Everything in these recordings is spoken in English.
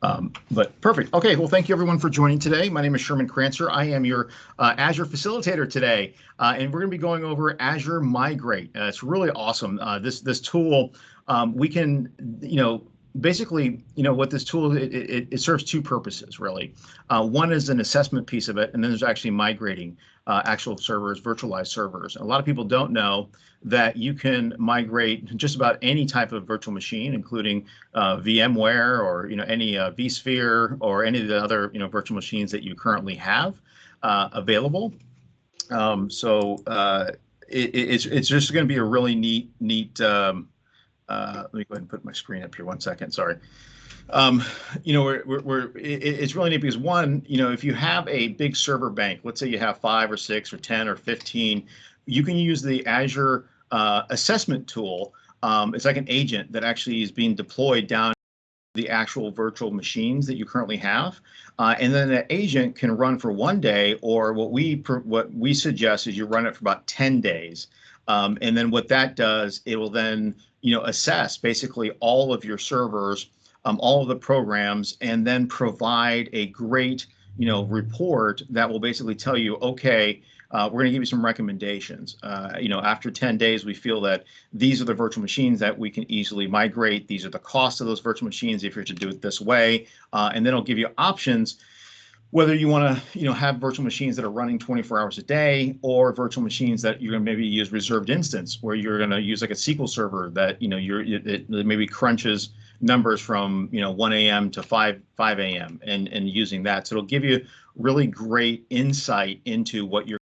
But perfect. Okay, well, thank you everyone for joining today. My name is Sherman Crancer. I am your Azure facilitator today, and we're going to be going over Azure Migrate. It's really awesome. This tool, we can, basically, what this tool, it serves two purposes, really. One is an assessment piece of it, and then there's actually migrating actual servers, virtualized servers. A lot of people don't know that you can migrate just about any type of virtual machine, including VMware or any vSphere or any of the other virtual machines that you currently have available. It's just going to be a really neat. Let me go ahead and put my screen up here 1 second. Sorry. It's really neat because one, if you have a big server bank, let's say you have 5 or 6 or 10 or 15, you can use the Azure assessment tool. It's like an agent that actually is being deployed down the actual virtual machines that you currently have, and then the agent can run for 1 day, or what we suggest is you run it for about 10 days, and then what that does, it will then assess basically all of your servers, all of the programs, and then provide a great report that will basically tell you, okay, we're going to give you some recommendations. After 10 days, we feel that these are the virtual machines that we can easily migrate. These are the costs of those virtual machines if you're to do it this way. And then it'll give you options, whether you want to have virtual machines that are running 24 hours a day, or virtual machines that you're going to maybe use reserved instance, where you're going to use like a SQL server that it maybe crunches numbers from 1 a.m. to 5 a.m. and using that. So it'll give you really great insight into what you're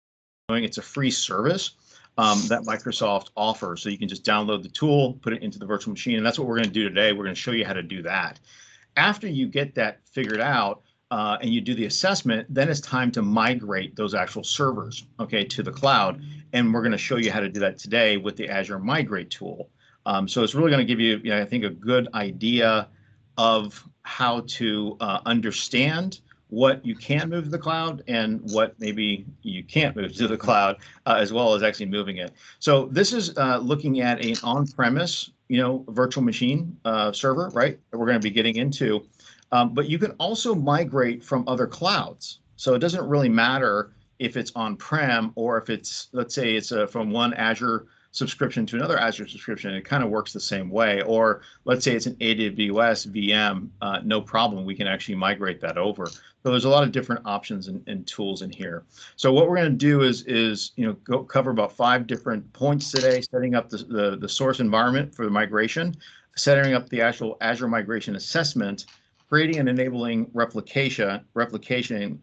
doing. It's a free service that Microsoft offers. So you can just download the tool, put it into the virtual machine, and that's what we're going to do today. We're going to show you how to do that. After you get that figured out and you do the assessment, then it's time to migrate those actual servers, okay, to the cloud. And we're going to show you how to do that today with the Azure Migrate tool. So it's really going to give you, I think, a good idea of how to understand what you can move to the cloud and what maybe you can't move to the cloud, as well as actually moving it. So this is looking at an on-premise, virtual machine server, right, that we're going to be getting into. But you can also migrate from other clouds. So it doesn't really matter if it's on-prem or if it's, let's say it's from one Azure subscription to another Azure subscription. It kind of works the same way. Or let's say it's an AWS VM, no problem. We can actually migrate that over. So there's a lot of different options and tools in here. So what we're going to do is cover about 5 different points today: setting up the source environment for the migration, setting up the actual Azure migration assessment, creating and enabling replication,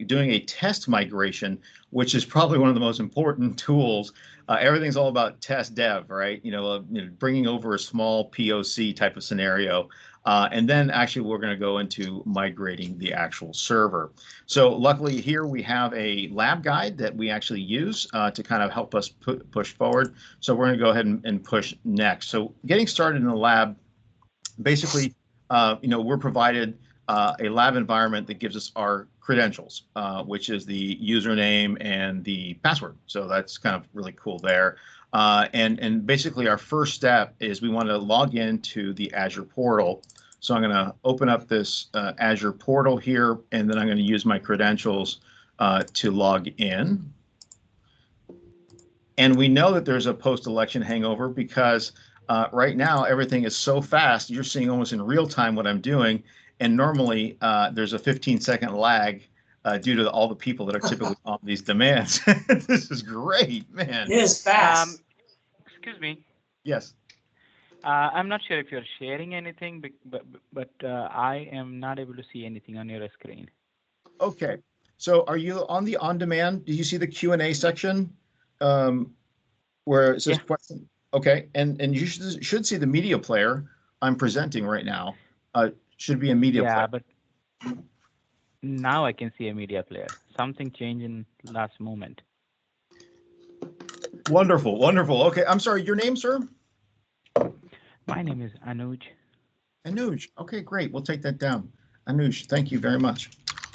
doing a test migration, which is probably one of the most important tools. Everything's all about test dev, right? Bringing over a small POC type of scenario. And then actually we're going to go into migrating the actual server. So luckily here we have a lab guide that we actually use to kind of help us push forward. So we're going to go ahead and push next. So getting started in the lab, basically, we're provided a lab environment that gives us our credentials, which is the username and the password. So that's kind of really cool there. And basically our first step is we want to log into the Azure portal. So I'm going to open up this Azure portal here, and then I'm going to use my credentials to log in. And we know that there's a post-election hangover because right now everything is so fast. You're seeing almost in real time what I'm doing. And normally there's a 15-second lag due to all the people that are typically on these demands. This is great, man. It is fast. Excuse me. Yes. I'm not sure if you're sharing anything, but I am not able to see anything on your screen. Okay. So are you on the on-demand? Do you see the Q&A section where it says question? Okay. And you should see the media player I'm presenting right now. Should be a media player. Yeah, but now I can see a media player. Something changed in last moment. Wonderful, wonderful. Okay, I'm sorry, your name, sir? My name is Anuj. Anuj. Okay, great. We'll take that down. Anuj, thank you very much.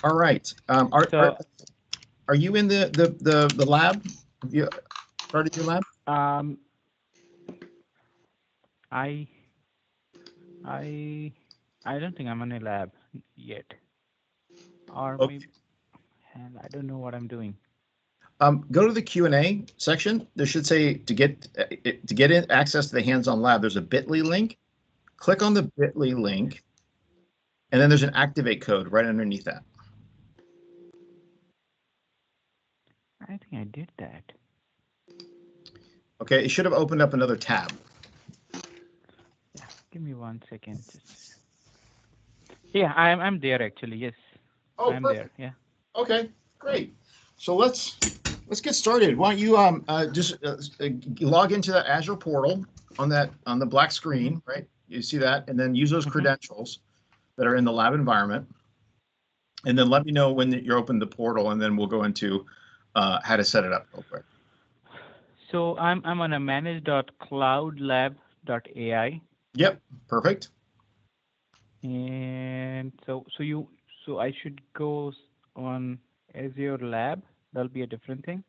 All right. Are you in the lab? Have you started your lab? I I don't think I'm in a lab yet, or Okay. maybe, hell, I don't know what I'm doing. Go to the Q&A section. There should say to get in access to the hands-on lab, there's a bit.ly link. Click on the bit.ly link, and then there's an activate code right underneath that. I think I did that. Okay, it should have opened up another tab. Yeah, give me 1 second. Yeah, I'm there actually. Yes, Oh, I'm there. perfect. Yeah. Okay, great. So let's get started. Why don't you just log into that Azure portal on the black screen, right? You see that, and then use those credentials that are in the lab environment, and then let me know when you're open the portal, and then we'll go into how to set it up real quick. So I'm on a manage.cloudlab.ai, Yep, perfect. and so I should go on Azure Lab. That'll be a different thing.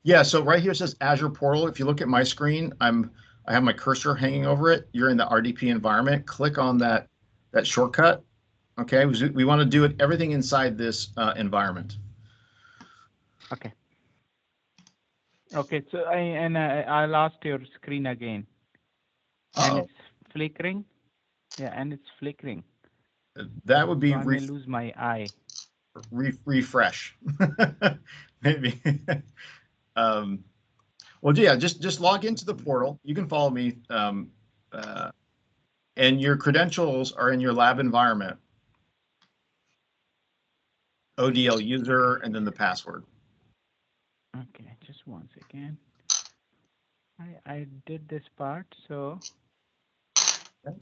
Yeah, so right here it says Azure portal. If you look at my screen, I have my cursor hanging over it. You're in the RDP environment. Click on that shortcut. Okay, we want to do everything inside this environment. Okay. Okay. So I lost your screen again, and it's flickering. Yeah, and it's flickering. That would be So I may lose my eye. refresh, maybe. Well, yeah, just log into the portal. You can follow me, and your credentials are in your lab environment. ODL user, and then the password. Okay, just 1 second. I did this part, so Okay.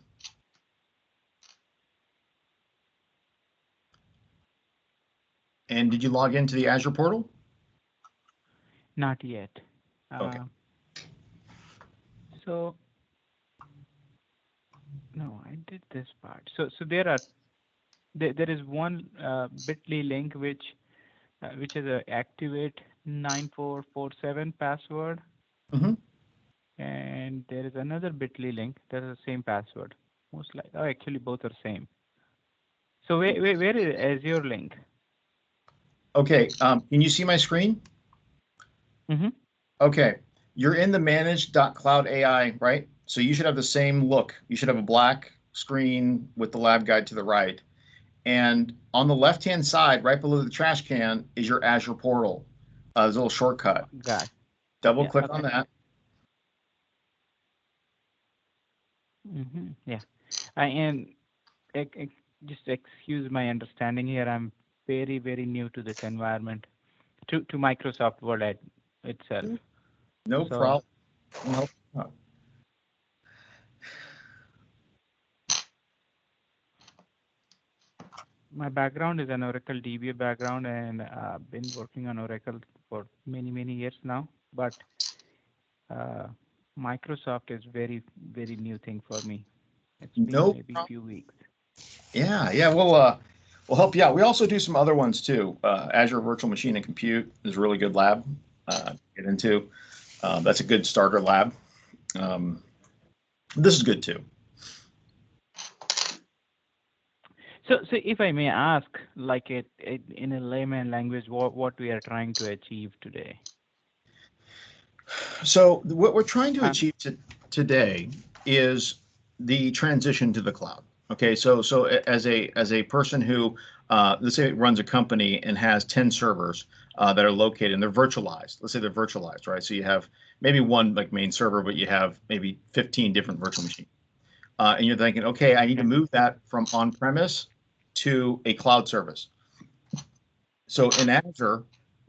And did you log into the Azure portal? not yet. Okay. So no, I did this part. So there is one bit.ly link which is a activate 9447 password, Mm-hmm. and there is another bit.ly link that is the same password. Most like, oh, actually both are same. So where is Azure link? Okay. Can you see my screen? Mm-hmm. Okay. You're in the manage.cloud AI, right? So you should have the same look. You should have a black screen with the lab guide to the right. And on the left-hand side, right below the trash can, is your Azure portal. There's a little shortcut. Got. Double Yeah. click Okay. on that. Mm-hmm. Yeah. And just excuse my understanding here. I'm very, very new to this environment, to Microsoft Word itself. No So problem. No problem. my background is an Oracle DBA background, and I've been working on Oracle for many, many years now. But uh, Microsoft is very, very new thing for me. It's been No maybe problem. few weeks. Yeah. We'll help you out. We also do some other ones too. Azure Virtual Machine and Compute is a really good lab to get into. That's a good starter lab. Um, this is good too. So if I may ask, like in a layman language, what we are trying to achieve today? So what we're trying to Um, achieve today is the transition to the cloud. Okay, so as a person who let's say runs a company and has 10 servers that are located and they're virtualized. Let's say they're virtualized, right? So you have maybe one like main server, but you have maybe 15 different virtual machines. And you're thinking, okay, I need to okay. move that from on-premise to a cloud service. So in Azure,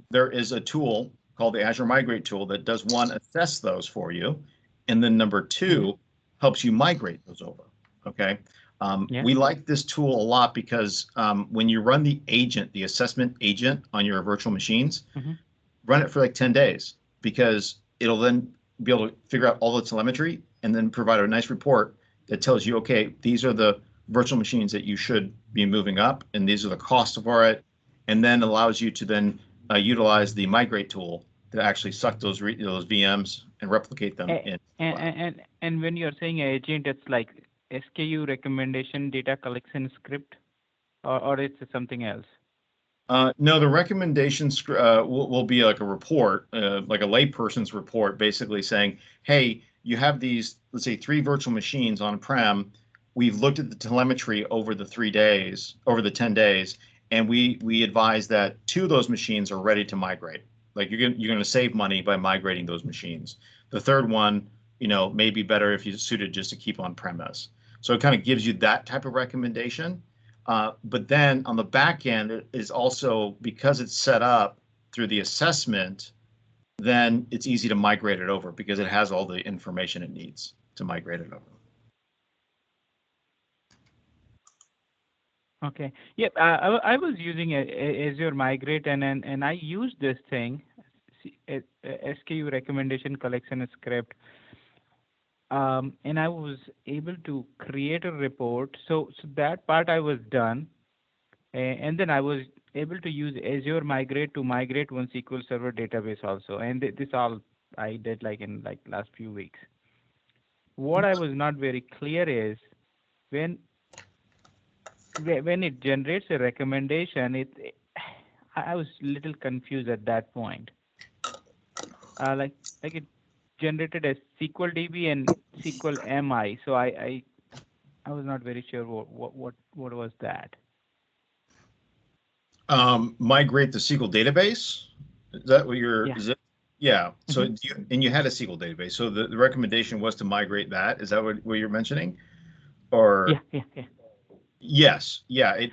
there is a tool called the Azure Migrate tool that does one, assess those for you, and then number Mm-hmm. two, helps you migrate those over. Okay. Yeah. We like this tool a lot because when you run the agent, the assessment agent on your virtual machines, Mm-hmm. run it for like 10 days because it'll then be able to figure out all the telemetry and then provide a nice report that tells you, okay, these are the virtual machines that you should be moving up, and these are the costs for it, and then allows you to then utilize the migrate tool to actually suck those VMs and replicate them And in cloud. and when you're saying agent, it's like SKU recommendation data collection script, or it's something else? No, the recommendations will be like a report, like a layperson's report, basically saying, hey, you have these, let's say, 3 virtual machines on-prem. We've looked at the telemetry over the 3 days, over the 10 days, and we advise that 2 of those machines are ready to migrate. Like you're going to save money by migrating those machines. The third one, may be better if you suited just to keep on premise. So it kind of gives you that type of recommendation. But then on the back end, it is also, because it's set up through the assessment, then it's easy to migrate it over because it has all the information it needs to migrate it over. Okay. Yep. I was using Azure Migrate, and I used this thing, SKU recommendation collection script, and I was able to create a report. So that part I was done, and then I was able to use Azure Migrate to migrate one SQL Server database also, and this all I did like in like last few weeks. What I was not very clear is when when it generates a recommendation, I was a little confused at that point. Like it generated a SQL DB and SQL MI, so I was not very sure what was that. Migrate the SQL database. Is that what you're? Yeah. Is it? Yeah. So Mm-hmm. you had a SQL database. So the recommendation was to migrate that. Is that what you're mentioning? Or Yeah. yes, yeah.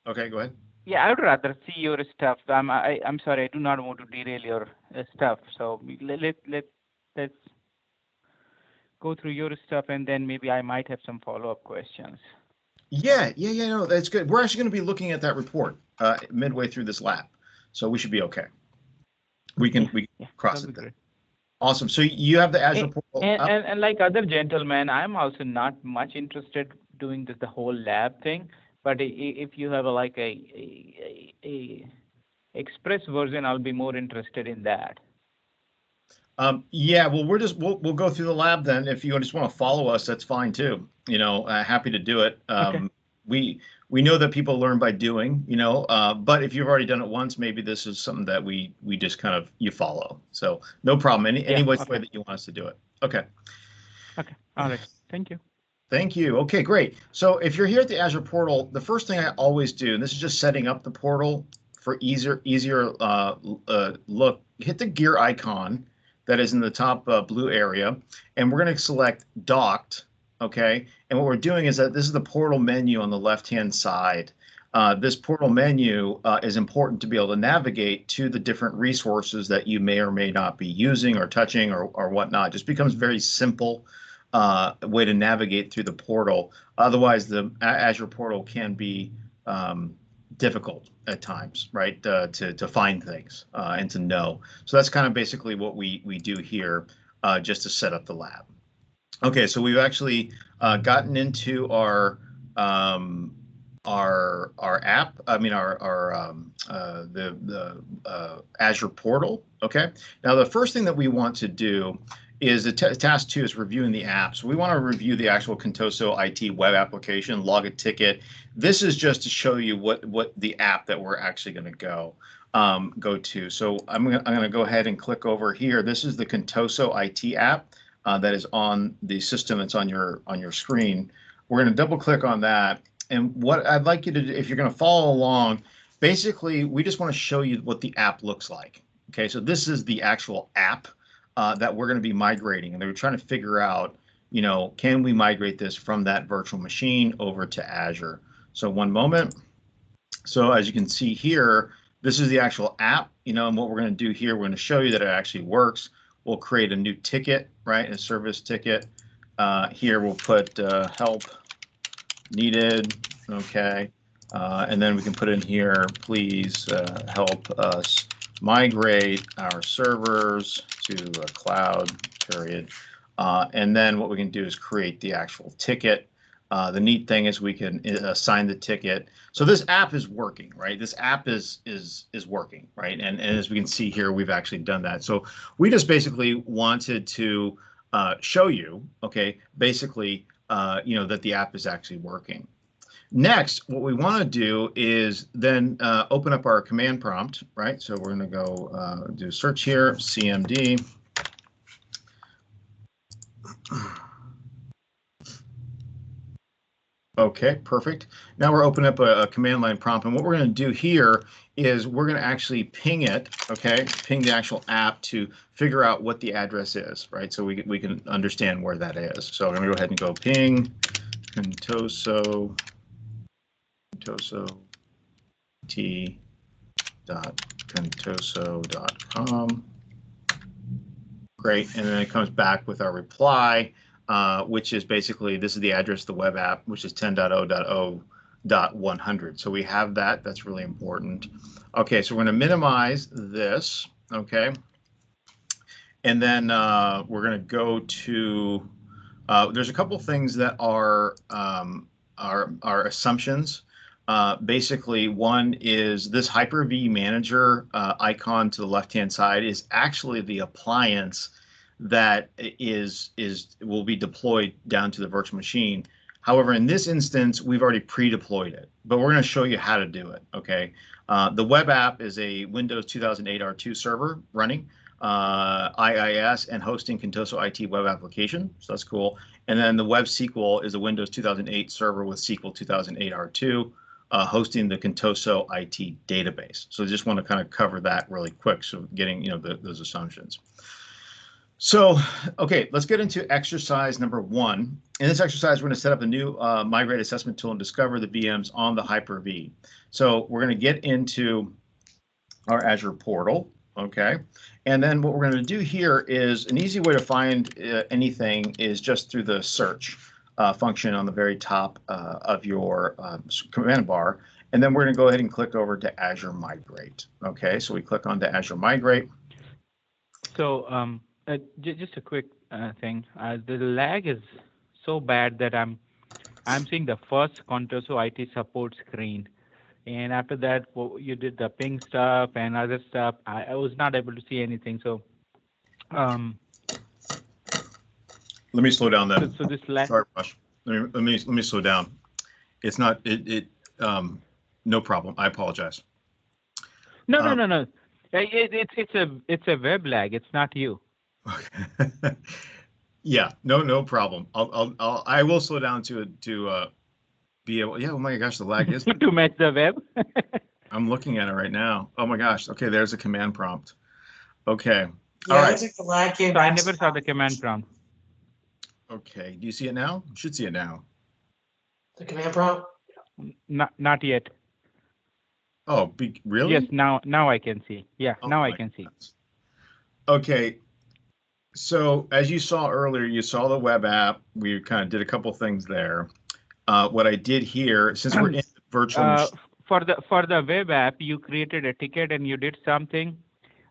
Okay, go ahead. Yeah, I would rather see your stuff. I'm sorry, I do not want to derail your stuff. So let's go through your stuff, and then maybe I might have some follow-up questions. Yeah. No, that's good. We're actually going to be looking at that report midway through this lab, so we should be okay. We can cross That'll be it then. great. Awesome. So you have the Azure And, portal and up. and and like other gentlemen, I'm also not much interested doing the whole lab thing. But if you have like a express version, I'll be more interested in that. Yeah, well, we'll go through the lab then. If you just want to follow us, that's fine too. Happy to do it. Okay. We know that people learn by doing, but if you've already done it once, maybe this is something that we just kind of you follow. So no problem. Any Yeah. way Okay. that you want us to do it. Okay. Okay. All right. Thank you. Thank you. Okay, great. So if you're here at the Azure portal, the first thing I always do, and this is just setting up the portal for easier look, hit the gear icon that is in the top blue area, and we're going to select docked. Okay, and what we're doing is that this is the portal menu on the left-hand side. This portal menu is important to be able to navigate to the different resources that you may or may not be using or touching or whatnot. It just becomes very simple way to navigate through the portal. Otherwise, the Azure portal can be difficult at times, right? To find things and to know. So that's kind of basically what we do here, just to set up the lab. Okay, so we've actually gotten into our app. I mean the Azure portal. Okay, now the first thing that we want to do is task 2 is reviewing the app. So we want to review the actual Contoso IT web application, log a ticket. This is just to show you what the app that we're actually going to go to. So I'm going to go ahead and click over here. This is the Contoso IT app that is on the system that's on your screen. We're going to double click on that. And what I'd like you to do, if you're going to follow along, basically we just want to show you what the app looks like. Okay, so this is the actual app that we're going to be migrating, and they were trying to figure out, can we migrate this from that virtual machine over to Azure? So one moment. So as you can see here, this is the actual app, and what we're going to do here, we're going to show you that it actually works. We'll create a new ticket, right? A service ticket. Here we'll put help needed, okay. And then we can put in here, please help us migrate our servers to a cloud, period. And then what we can do is create the actual ticket. The neat thing is we can assign the ticket. So this app is working, right? This app is working, right? And as we can see here, we've actually done that. So we just basically wanted to show you, okay, basically that the app is actually working. Next, what we want to do is then open up our command prompt, right? So we're going to go do a search here, CMD. Okay, perfect. Now we're opening up a command line prompt, and what we're going to do here is we're going to actually ping it, okay, ping the actual app to figure out what the address is, right? So we can understand where that is. So I'm going to go ahead and go ping Contoso t.contoso.com. Great, and then it comes back with our reply, which is basically, this is the address of the web app, which is 10.0.0.100. So we have that. That's really important. Okay, so we're going to minimize this. Okay, and then we're going to go to. There's a couple things that are assumptions. Basically, one is this Hyper-V manager icon to the left-hand side is actually the appliance that will be deployed down to the virtual machine. However, in this instance, we've already pre-deployed it, but we're going to show you how to do it. Okay, the web app is a Windows 2008 R2 server running IIS and hosting Contoso IT web application, so that's cool. And then the web SQL is a Windows 2008 server with SQL 2008 R2. Hosting the Contoso IT database. So I just want to kind of cover that really quick. So getting, those assumptions. So, okay, let's get into exercise number 1. In this exercise, we're going to set up a new Migrate assessment tool and discover the VMs on the Hyper-V. So we're going to get into our Azure portal, okay? And then what we're going to do here is an easy way to find anything is just through the search function on the very top of your command bar. And then we're going to go ahead and click over to Azure Migrate. Okay, so we click onto Azure Migrate. So just a quick thing. The lag is so bad that I'm seeing the first Contoso IT support screen. And after that, you did the ping stuff and other stuff. I was not able to see anything. So let me slow down then. So this lag. Sorry, Rush. Let me slow down. It's not no problem. I apologize. No. It's a web lag. It's not you. Okay. Yeah. No problem. I will slow down to be able. Yeah. Oh my gosh, the lag is to match the web. I'm looking at it right now. Oh my gosh. Okay, there's a command prompt. Okay. Yeah, all right. I think the lag came I never saw the command prompt. Okay, do you see it now? You should see it now. The command prompt? Not yet. Oh, really? Yes, now I can see. Yeah, oh, now I can see. Okay, so as you saw earlier, you saw the web app. We kind of did a couple things there. What I did here, since we're in virtual machine, for the web app, you created a ticket and you did something.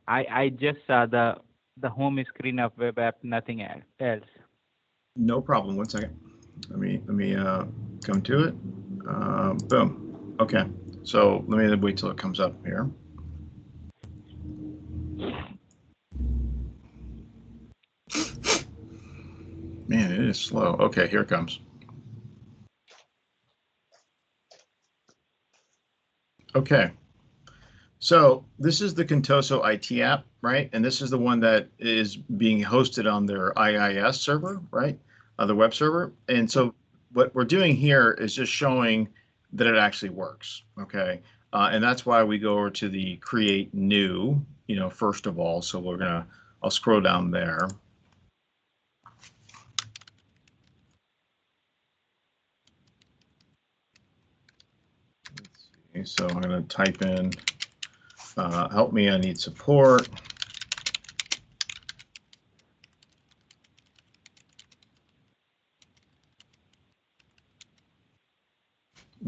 I just saw the home screen of web app, nothing else. No problem. 1 second. Let me come to it. Boom. Okay. So let me wait till it comes up here. Man, it is slow. Okay, here it comes. Okay. So this is the Contoso IT app, right? And this is the one that is being hosted on their IIS server, right? The web server. And so what we're doing here is just showing that it actually works, okay? And that's why we go over to the create new, first of all. So I'll scroll down there. Let's see. So I'm going to type in help me, I need support.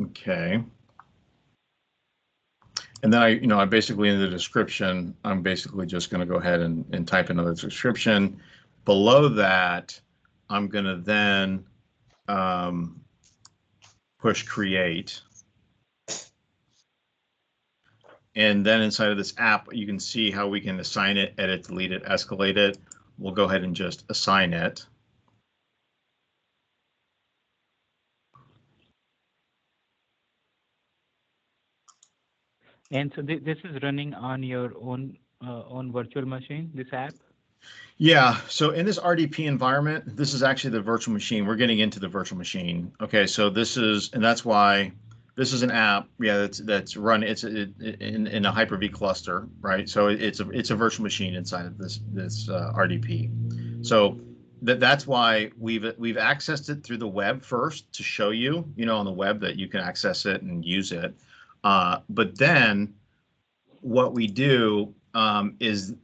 Okay. And then I basically in the description, I'm basically just going to go ahead and type another description. Below that, I'm going to then push create. And then inside of this app, you can see how we can assign it, edit, delete it, escalate it. We'll go ahead and just assign it. And so this is running on your own virtual machine, this app? Yeah, so in this RDP environment, this is actually the virtual machine. We're getting into the virtual machine. Okay, so this is, and that's why this is an app. Yeah, that's run. In a Hyper-V cluster, right? So it's a virtual machine inside of this RDP. So that's why we've accessed it through the web first to show you, on the web that you can access it and use it. But then what we do is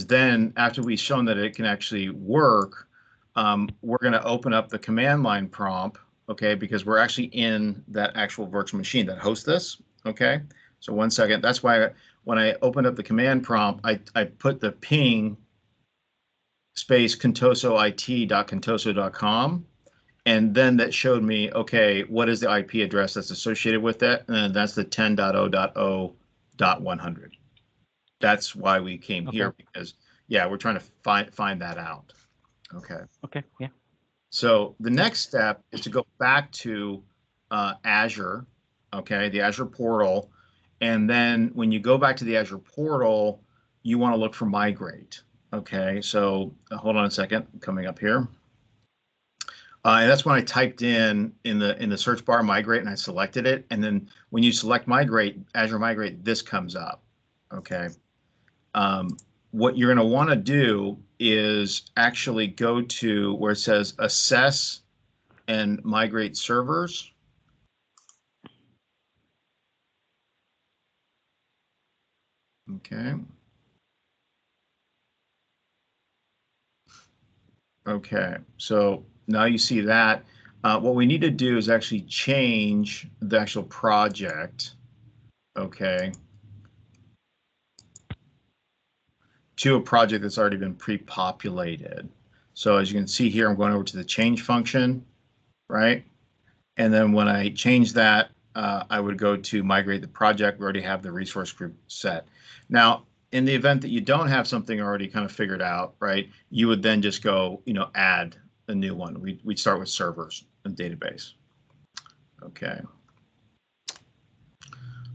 then after we've shown that it can actually work, we're going to open up the command line prompt, okay, because we're actually in that actual virtual machine that hosts this, okay? So one second. That's why when I opened up the command prompt, I put the ping space contosoit.contoso.com, and then that showed me, okay, what is the IP address that's associated with that? And that's the 10.0.0.100. That's why we came Okay. here, because we're trying to find that out. Okay. Okay. Yeah. So the next step is to go back to Azure, okay, the Azure portal. And then when you go back to the Azure portal, you want to look for Migrate. Okay, so hold on a second, coming up here. And that's when I typed in the search bar Migrate, and I selected it. And then when you select Migrate, Azure Migrate, this comes up. Okay. What you're going to want to do is actually go to where it says Assess and Migrate Servers. Okay. Okay, so now you see that. What we need to do is actually change the actual project, okay, to a project that's already been pre-populated. So as you can see here, I'm going over to the change function, right? And then when I change that, I would go to migrate the project. We already have the resource group set. Now, in the event that you don't have something already kind of figured out, right, you would then just go, add a new one. We'd start with servers and database. Okay.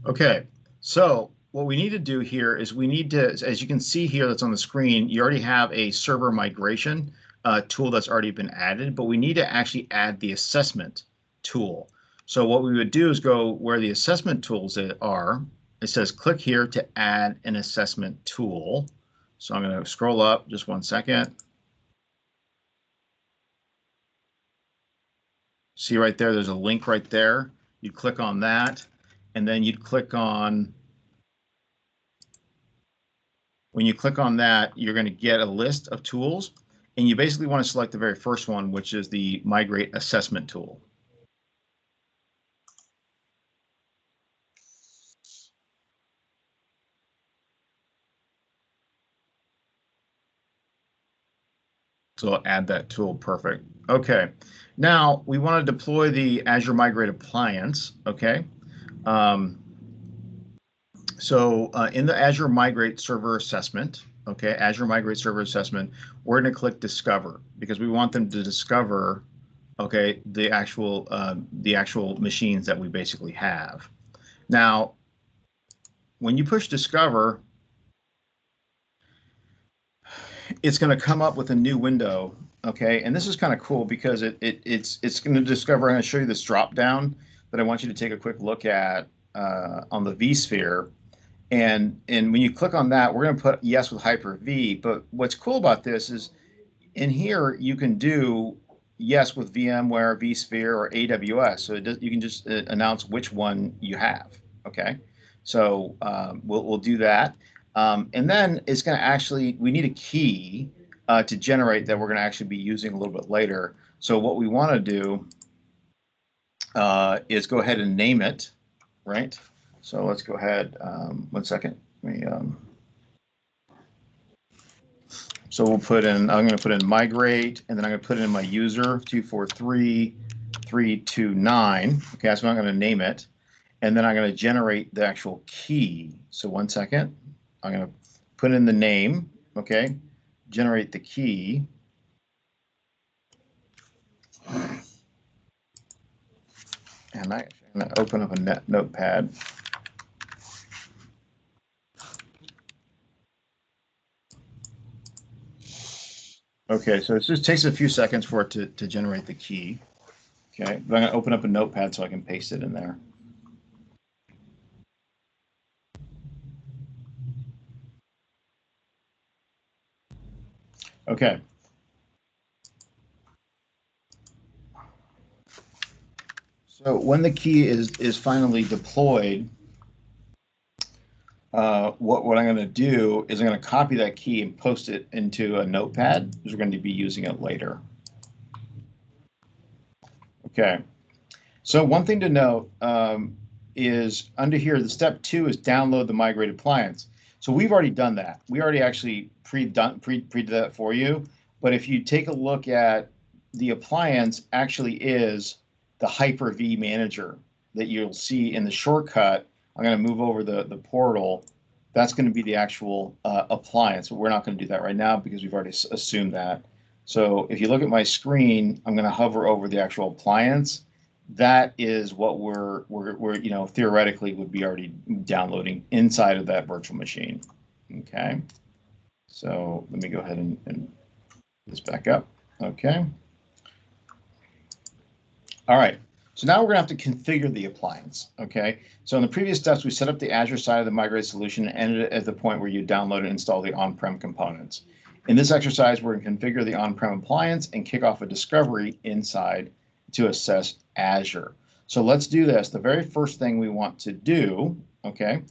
Okay, so what we need to do here is we need to, as you can see here that's on the screen, you already have a server migration tool that's already been added, but we need to actually add the assessment tool. So what we would do is go where the assessment tools are. It says click here to add an assessment tool. So I'm going to scroll up just one second. See right there, there's a link right there. You click on that, and then you'd click on, when you click on that, you're going to get a list of tools, and you basically want to select the very first one, which is the Migrate Assessment tool. So I'll add that tool. Perfect. Okay. Now we want to deploy the Azure Migrate appliance. Okay. In the Azure Migrate Server Assessment, okay, Azure Migrate Server Assessment, we're going to click Discover because we want them to discover, okay, the actual machines that we basically have. Now, when you push Discover, it's going to come up with a new window, okay? And this is kind of cool because it's going to discover. I'm going to show you this drop down that I want you to take a quick look at on the vSphere. And when you click on that, we're going to put yes with Hyper-V. But what's cool about this is in here you can do yes with VMware, vSphere, or AWS. So you can just announce which one you have. Okay, so we'll do that. And then it's going to actually, we need a key to generate that we're going to actually be using a little bit later. So what we want to do is go ahead and name it, right? So let's go ahead, 1 second. So we'll put in, I'm going to put in migrate, and then I'm going to put in my user 243329. Okay, that's what I'm going to name it. And then I'm going to generate the actual key. So 1 second. I'm going to put in the name, okay, generate the key. And I'm going to open up a notepad. Okay, so it just takes a few seconds for it to generate the key. Okay, but I'm going to open up a notepad so I can paste it in there. Okay. So when the key is finally deployed, what I'm going to do is I'm going to copy that key and post it into a notepad because we're going to be using it later. Okay. So one thing to note is under here, the step 2 is download the migrated appliance. So we've already done that. We already actually pre-did that for you. But if you take a look at the appliance, actually is the Hyper-V manager that you'll see in the shortcut. I'm going to move over the portal. That's going to be the actual appliance, but we're not going to do that right now because we've already assumed that. So if you look at my screen, I'm going to hover over the actual appliance. That is what we're theoretically would be already downloading inside of that virtual machine. Okay, so let me go ahead and put this back up. Okay. All right. So now we're going to have to configure the appliance. Okay. So in the previous steps, we set up the Azure side of the Migrate solution and ended at the point where you download and install the on-prem components. In this exercise, we're going to configure the on-prem appliance and kick off a discovery inside to assess Azure. So let's do this. The very first thing we want to do, okay,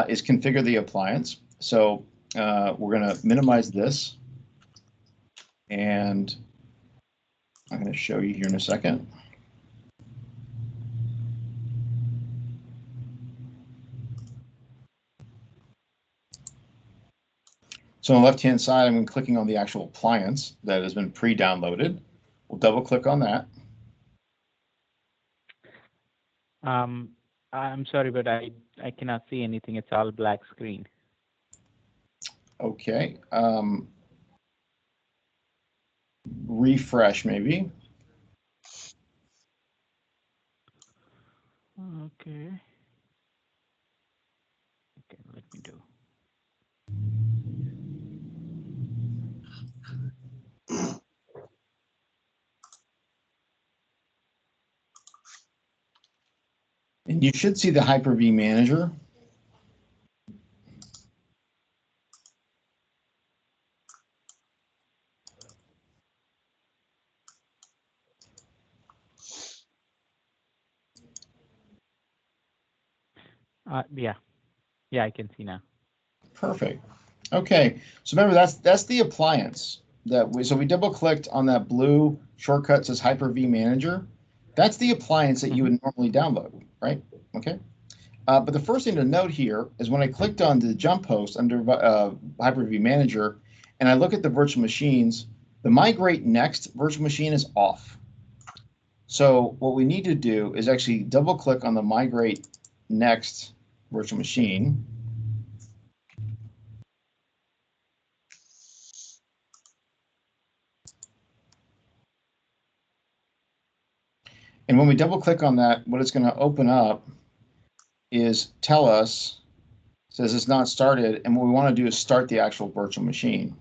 is configure the appliance. So we're going to minimize this, and I'm going to show you here in a second. So on the left-hand side, I'm clicking on the actual appliance that has been pre-downloaded. We'll double-click on that. I'm sorry, but I cannot see anything. It's all black screen. Okay. Refresh maybe. Okay. Okay, let me do. And you should see the Hyper-V manager. Yeah, I can see now. Perfect. Okay, so remember that's the appliance so we double-clicked on that blue shortcut that says Hyper-V manager. That's the appliance that you would normally download, right? Okay. But the first thing to note here is when I clicked on the jump host under Hyper-V Manager, and I look at the virtual machines, the Migrate Next virtual machine is off. So what we need to do is actually double-click on the Migrate Next virtual machine. And when we double-click on that, what it's going to open up is tell us, says it's not started, and what we want to do is start the actual virtual machine.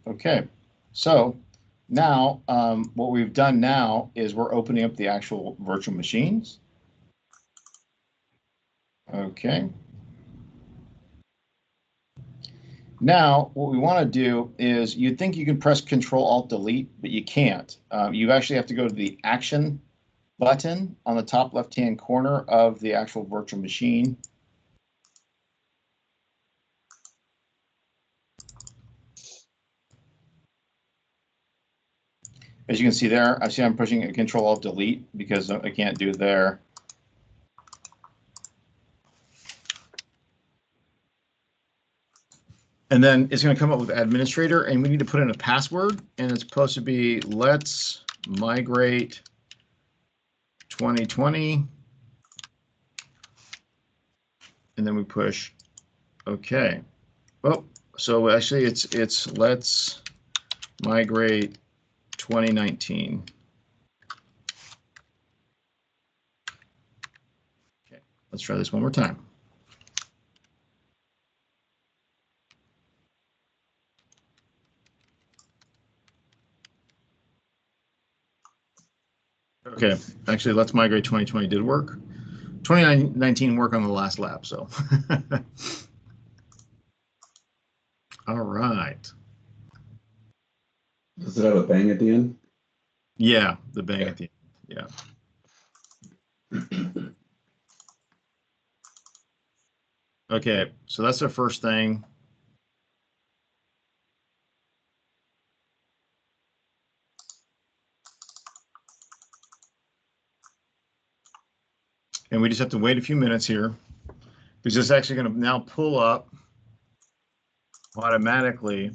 Okay, so now what we've done now is we're opening up the actual virtual machines. Okay. Now, what we want to do is you'd think you can press Control-Alt-Delete, but you can't. You actually have to go to the Action button on the top left-hand corner of the actual virtual machine. As you can see there, I see I'm pushing a Control-Alt-Delete because I can't do it there. And then it's going to come up with administrator, and we need to put in a password, and it's supposed to be let's migrate 2020. And then we push OK. Well, so actually it's let's migrate 2019. Okay, let's try this one more time. Okay, actually, let's migrate 2020 did work. 2019 work on the last lap, so. All right. Does it have a bang at the end? Yeah, the bang at the end. Yeah. Okay, so that's the first thing. And we just have to wait a few minutes here because it's actually going to now pull up automatically.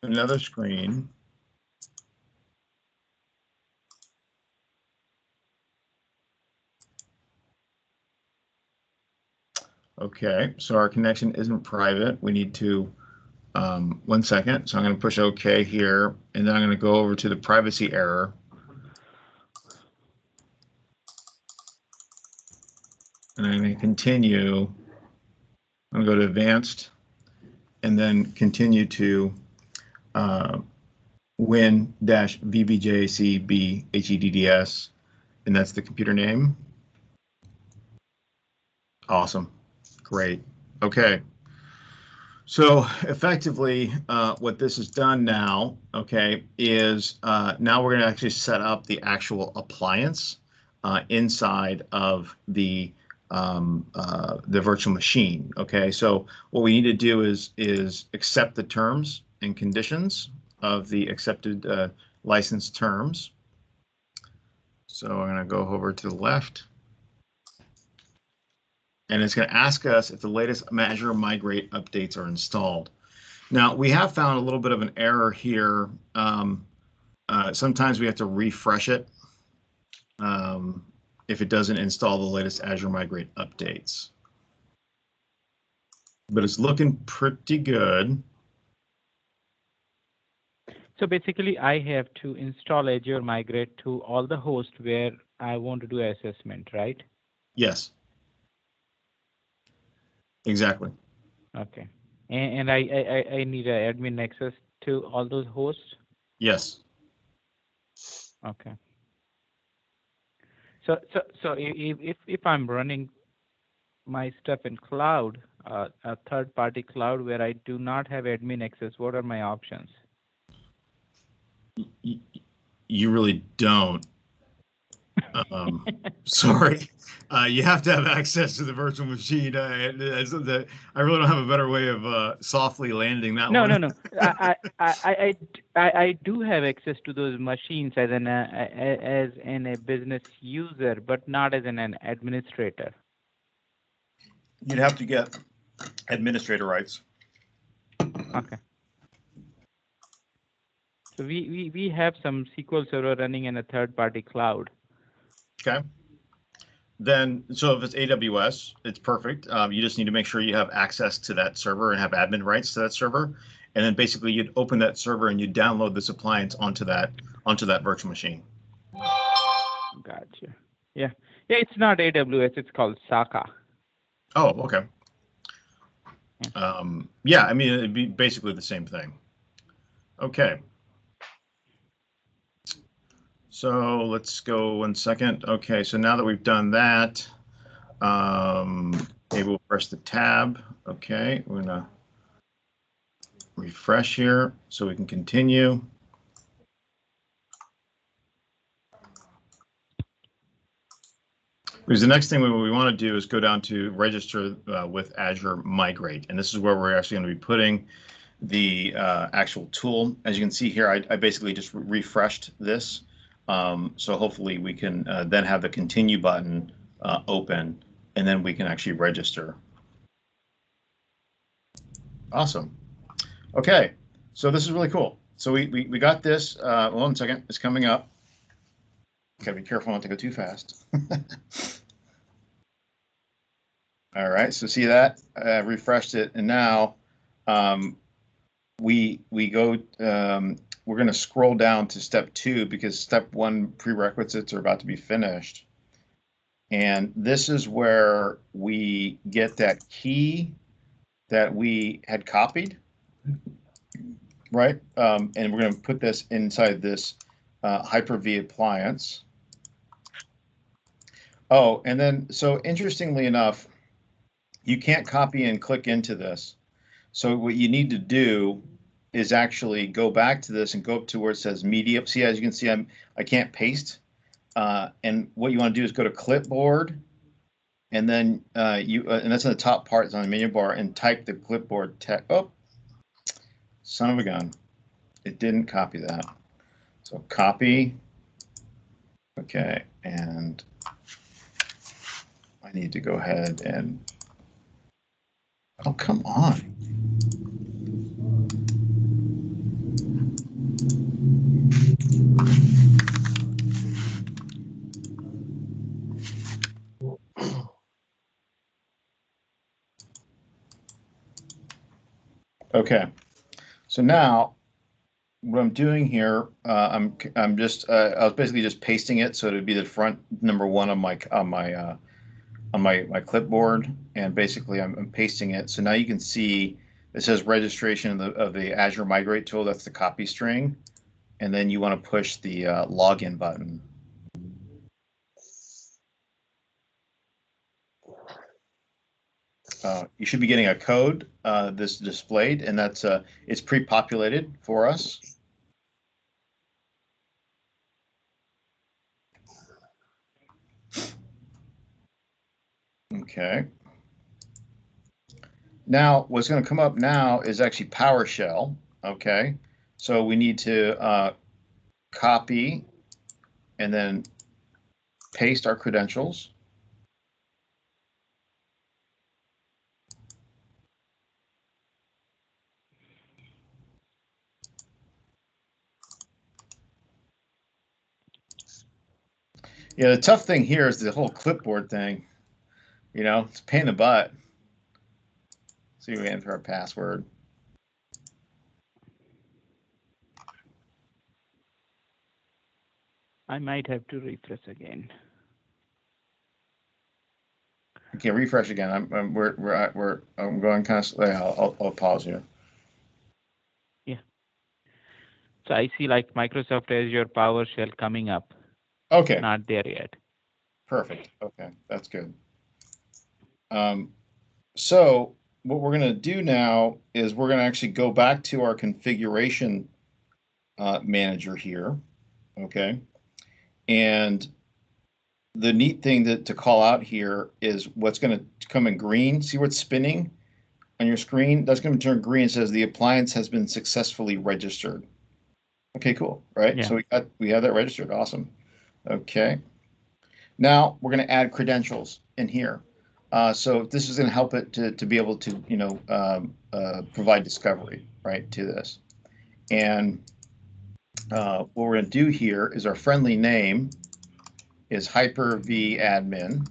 Another screen. Okay, so our connection isn't private. We need to, 1 second. So I'm going to push OK here, and then I'm going to go over to the privacy error. And I'm going to continue. I'm going to go to advanced, and then continue to win-vbjcbhedds, and that's the computer name. Awesome. Great. Okay. So effectively, what this has done now, okay, is now we're going to actually set up the actual appliance inside of the virtual machine. Okay. So what we need to do is accept the terms and conditions of the accepted license terms. So I'm going to go over to the left. And it's going to ask us if the latest Azure Migrate updates are installed. Now, we have found a little bit of an error here. Sometimes we have to refresh it if it doesn't install the latest Azure Migrate updates. But it's looking pretty good. So basically, I have to install Azure Migrate to all the hosts where I want to do assessment, right? Yes. Exactly. Okay. And I need an admin access to all those hosts? Yes. Okay. So if I'm running my stuff in cloud, a third-party cloud where I do not have admin access, what are my options? You really don't. Sorry, you have to have access to the virtual machine. I really don't have a better way of softly landing that one. No. I do have access to those machines as a business user, but not as an administrator. You'd have to get administrator rights. Okay. So we have some SQL Server running in a third-party cloud. Okay. Then, so if it's AWS, it's perfect. You just need to make sure you have access to that server and have admin rights to that server. And then basically you'd open that server and you download this appliance onto that virtual machine. Gotcha. Yeah, it's not AWS, it's called Saka. Oh, okay. Yeah, I mean, it'd be basically the same thing. Okay. So let's go 1 second. Okay, so now that we've done that, maybe we'll press the tab. Okay, we're gonna refresh here so we can continue. Because the next thing we want to do is go down to register with Azure Migrate. And this is where we're actually going to be putting the actual tool. As you can see here, I basically just refreshed this. So hopefully we can then have the continue button open, and then we can actually register. Awesome. Okay, So this is really cool. So we got this. 1 second, it's coming up. Gotta be careful not to go too fast. All right, so see that? Refreshed it, and now we go. We're going to scroll down to step 2 because step 1 prerequisites are about to be finished. And this is where we get that key that we had copied, right? And we're going to put this inside this Hyper-V appliance. Oh, and then, so interestingly enough, you can't copy and click into this. So what you need to do is actually go back to this and go up to where it says media. See, as you can see, I can't paste. And what you want to do is go to clipboard, and then and that's in the top part, it's on the menu bar, and type the clipboard text. Oh, son of a gun. It didn't copy that. So copy. Okay, and I need to go ahead and, oh, come on. Okay, so now what I'm doing here, I'm just I was basically just pasting it so it'd be the front number 1 on my my clipboard, and basically I'm pasting it. So now you can see it says registration of the Azure Migrate tool. That's the copy string, and then you want to push the login button. You should be getting a code this displayed, and that's it's pre-populated for us. Okay. Now, what's going to come up now is actually PowerShell. Okay. So we need to copy and then paste our credentials. Yeah, the tough thing here is the whole clipboard thing. You know, it's a pain in the butt. So we enter our password. I might have to refresh again. Okay, refresh again. I'm going kind of slow. I'll pause here. Yeah. So I see like Microsoft Azure PowerShell coming up. Okay. Not there yet. Perfect. Okay, that's good. So what we're going to do now is we're going to actually go back to our configuration manager here. Okay. And the neat thing to call out here is what's going to come in green. See what's spinning on your screen? That's going to turn green. It says the appliance has been successfully registered. Okay, cool. Right. Yeah. So we have that registered. Awesome. Okay. Now we're going to add credentials in here. So this is going to help it to be able to, you know, provide discovery, right, to this. And what we're going to do here is our friendly name is Hyper-V admin.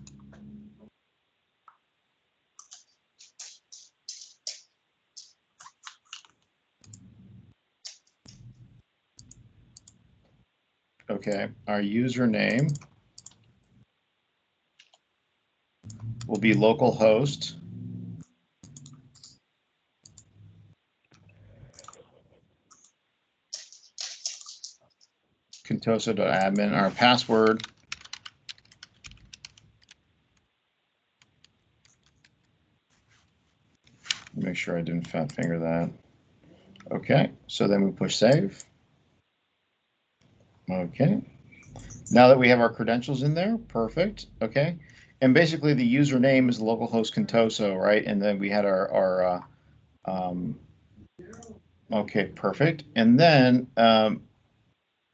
Okay, our username will be localhost contoso.admin. Our password make sure I didn't fat finger that. Okay, so then we push save. Okay, now that we have our credentials in there, perfect. Okay, and basically the username is localhost contoso, right? And then we had our okay, perfect. And then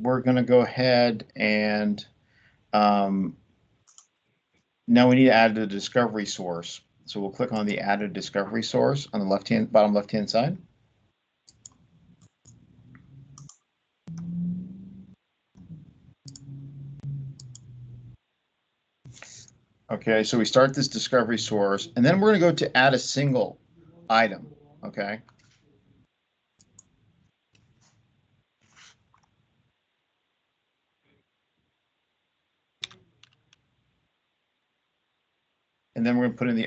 we're going to go ahead and now we need to add the discovery source. So we'll click on the added discovery source on the bottom left-hand side. Okay, so we start this discovery source, and then we're going to go to add a single item. Okay. And then we're going to put in the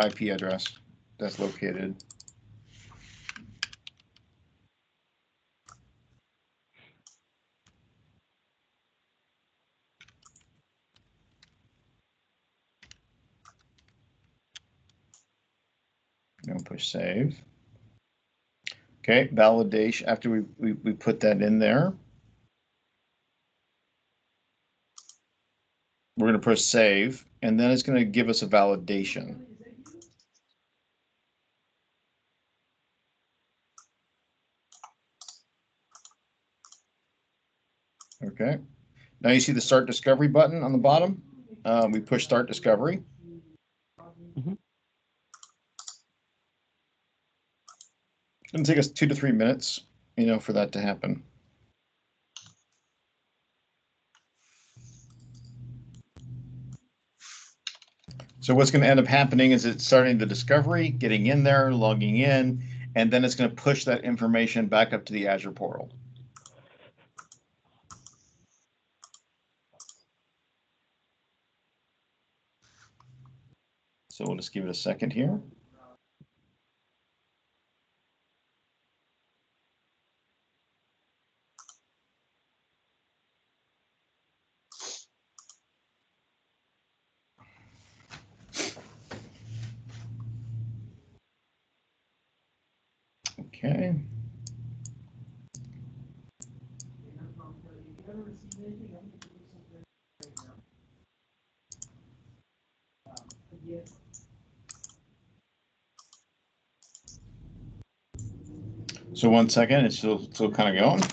IP address that's located. Don't push save. Okay, validation. After we put that in there, we're going to push save, and then it's going to give us a validation. Okay. Now you see the Start Discovery button on the bottom. We push Start Discovery. Mm-hmm. It's going to take us 2 to 3 minutes, for that to happen. So what's going to end up happening is it's starting the discovery, getting in there, logging in, and then it's going to push that information back up to the Azure portal. So we'll just give it a second here. Okay. So 1 second, it's still kind of going.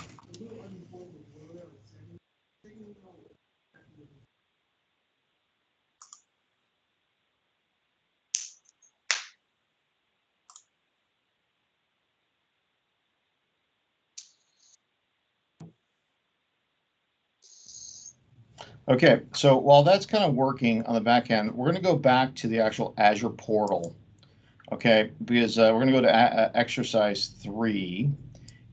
Okay, so while that's kind of working on the back end, we're going to go back to the actual Azure portal. Okay, because we're going to go to exercise 3,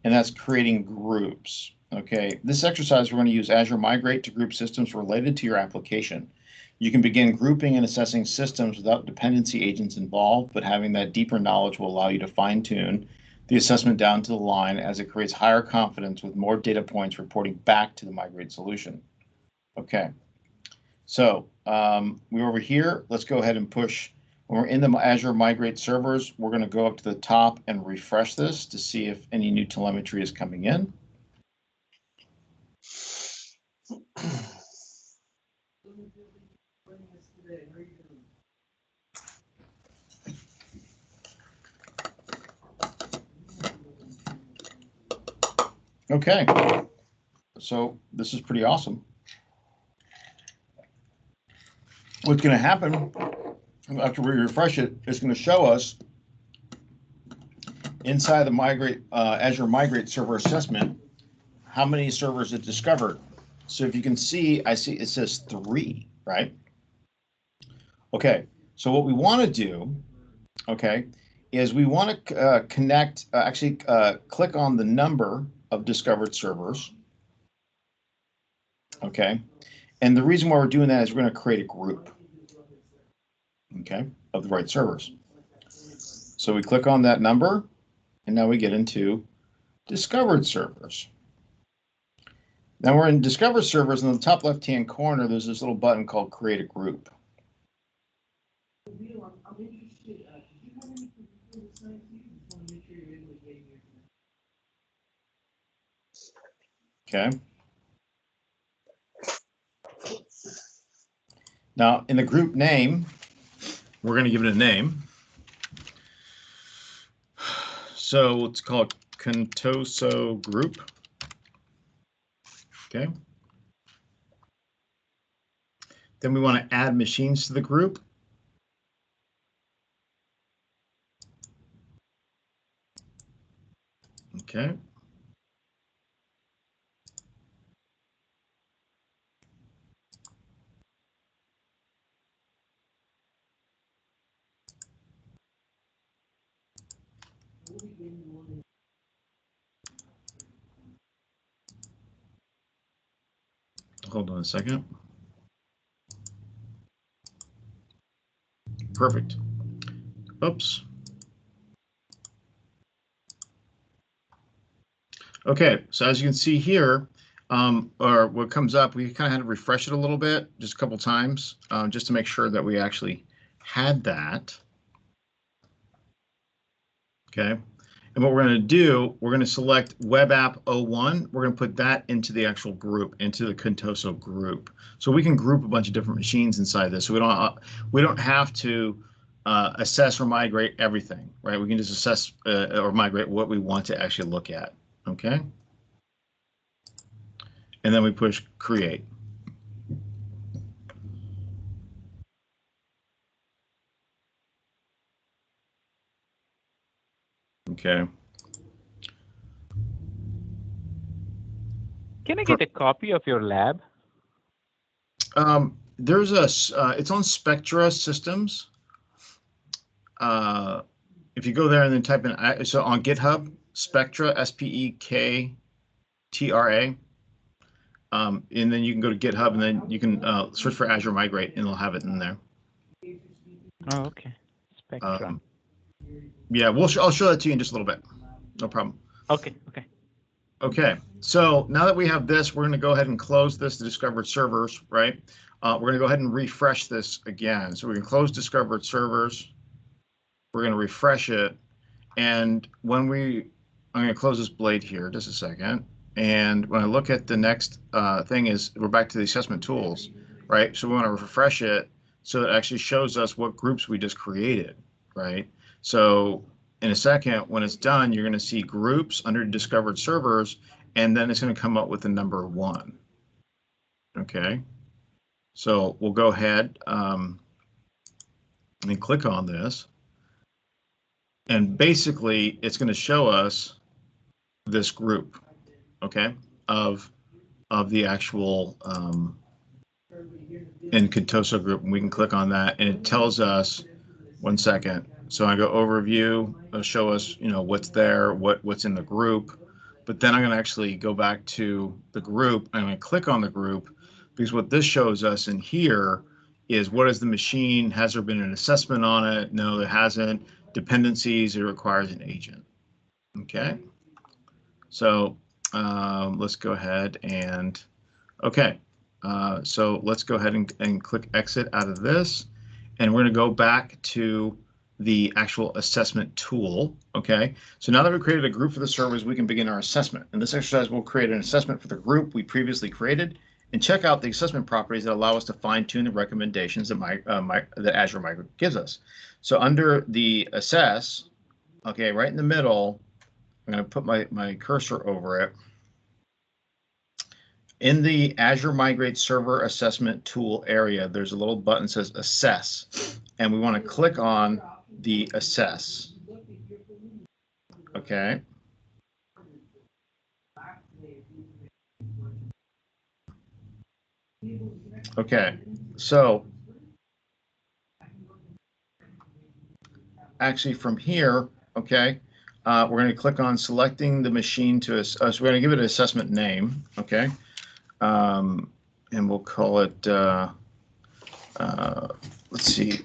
and that's creating groups. Okay, this exercise, we're going to use Azure Migrate to group systems related to your application. You can begin grouping and assessing systems without dependency agents involved, but having that deeper knowledge will allow you to fine-tune the assessment down to the line as it creates higher confidence with more data points reporting back to the Migrate solution. Okay, so we're over here. Let's go ahead and push. When we're in the Azure Migrate servers, we're going to go up to the top and refresh this to see if any new telemetry is coming in. Okay, so this is pretty awesome. What's going to happen after we refresh it is going to show us inside the Azure Migrate server assessment how many servers it discovered. So if you can see, I see it says 3, right? Okay, so what we want to do, okay, is we want to connect, click on the number of discovered servers, okay? And the reason why we're doing that is we're going to create a group, okay, of the right servers. So we click on that number, and now we get into discovered servers. Now we're in discovered servers, and in the top left-hand corner, there's this little button called create a group. Okay. Now in the group name, we're going to give it a name. So it's called Contoso Group. Okay. Then we want to add machines to the group. Okay. Hold on a second. Perfect. Oops. Okay, so as you can see here, or what comes up, we kind of had to refresh it a little bit, just a couple times, just to make sure that we actually had that. Okay, and what we're going to do, we're going to select Web App 01. We're going to put that into the actual group, into the Contoso group. So we can group a bunch of different machines inside this. So we don't have to assess or migrate everything, right? We can just assess or migrate what we want to actually look at. Okay. And then we push create. Okay. Can I get a copy of your lab? There's it's on Spectra Systems. If you go there and then type in, so on GitHub, Spectra, SPEKTRA, and then you can go to GitHub and then you can search for Azure Migrate and it'll have it in there. Oh, okay. Spectra. Yeah, I'll show that to you in just a little bit. No problem. Okay. Okay. Okay, so now that we have this, we're going to go ahead and close this to discovered servers, right? We're going to go ahead and refresh this again. So we can close discovered servers. We're going to refresh it. And I'm going to close this blade here just a second. And when I look at the next thing is we're back to the assessment tools, right? So we want to refresh it so it actually shows us what groups we just created, right? So in a second, when it's done, you're going to see groups under discovered servers, and then it's going to come up with the number 1. Okay. So we'll go ahead and click on this. And basically, it's going to show us this group, okay, of the actual in Contoso group. And we can click on that, and it tells us, one second. So I go overview, it'll show us, what's there, what's in the group. But then I'm going to actually go back to the group. I'm going to click on the group because what this shows us in here is what is the machine? Has there been an assessment on it? No, there hasn't. Dependencies, it requires an agent. Okay. So let's go ahead and, okay. So let's go ahead and click exit out of this. And we're going to go back to the actual assessment tool. Okay, so now that we've created a group for the servers, we can begin our assessment. In this exercise, we'll create an assessment for the group we previously created and check out the assessment properties that allow us to fine-tune the recommendations that Azure Migrate gives us. So under the assess, okay, right in the middle, I'm going to put my cursor over it. In the Azure Migrate Server Assessment Tool area, there's a little button that says Assess, and we want to click on the Assess. Okay. Okay, so actually from here, okay, we're going to click on selecting the machine to, so we're going to give it an assessment name, okay, and we'll call it, let's see,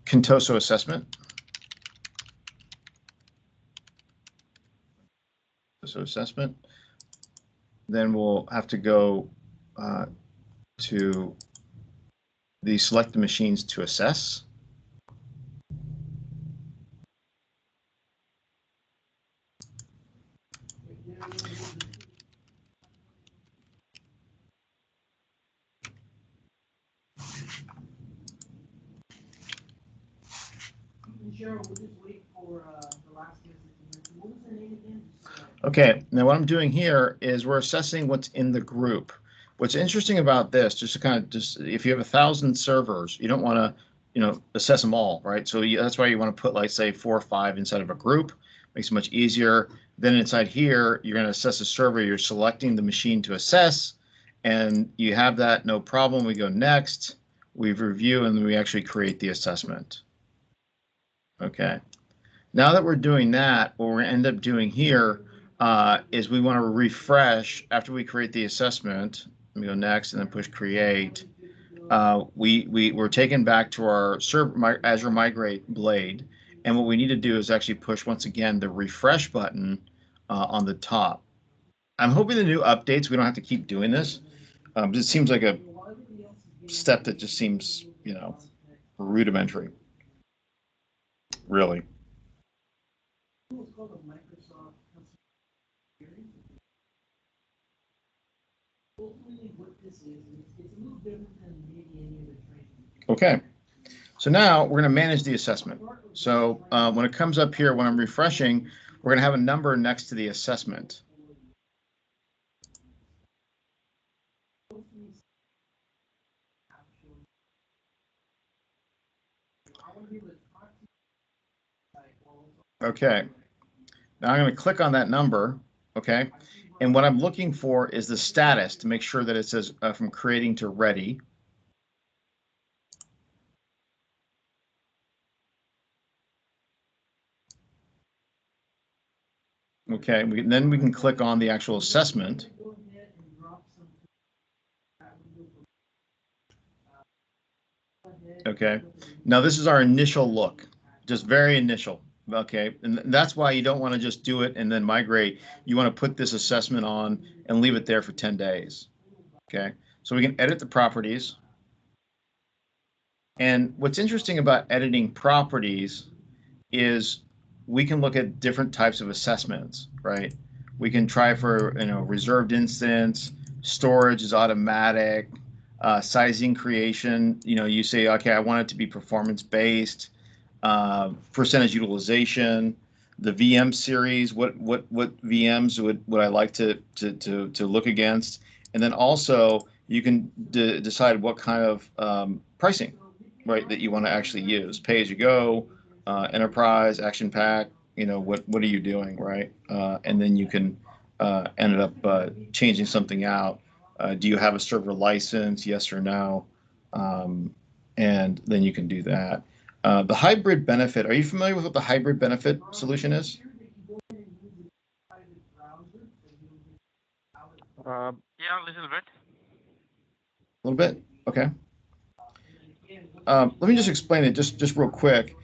Contoso Assessment. So assessment. Then we'll have to go to the select the machines to assess. Okay, now what I'm doing here is we're assessing what's in the group. What's interesting about this, just to kind of if you have 1,000 servers, you don't want to, assess them all, right? So that's why you want to put, like, say, 4 or 5 inside of a group. Makes it much easier. Then inside here, you're going to assess a server. You're selecting the machine to assess, and you have that, no problem. We go next, we review, and then we actually create the assessment. Okay. Now that we're doing that, what we're going to end up doing here is we want to refresh after we create the assessment. Let me go next and then push create. We're taken back to our Azure Migrate blade. And what we need to do is actually push once again the refresh button on the top. I'm hoping the new updates, we don't have to keep doing this. It seems like a step that just seems, rudimentary, really. Okay, so now we're going to manage the assessment. So when it comes up here, when I'm refreshing, we're going to have a number next to the assessment. Okay, now I'm going to click on that number, okay? And what I'm looking for is the status to make sure that it says from creating to ready. Okay, then we can click on the actual assessment. Okay, now this is our initial look, just very initial. Okay, and that's why you don't want to just do it and then migrate. You want to put this assessment on and leave it there for 10 days. Okay, so we can edit the properties. And what's interesting about editing properties is we can look at different types of assessments, right? We can try for, reserved instance, storage is automatic, sizing creation, you say, okay, I want it to be performance based, percentage utilization, the VM series, what VMs would I like to look against, and then also you can decide what kind of pricing, right, that you want to actually use, pay as you go, enterprise, action pack, what are you doing, right? And then you can end up changing something out. Do you have a server license, yes or no? And then you can do that. The hybrid benefit, are you familiar with what the hybrid benefit solution is? Yeah, a little bit. A little bit? Okay. Let me just explain it just real quick.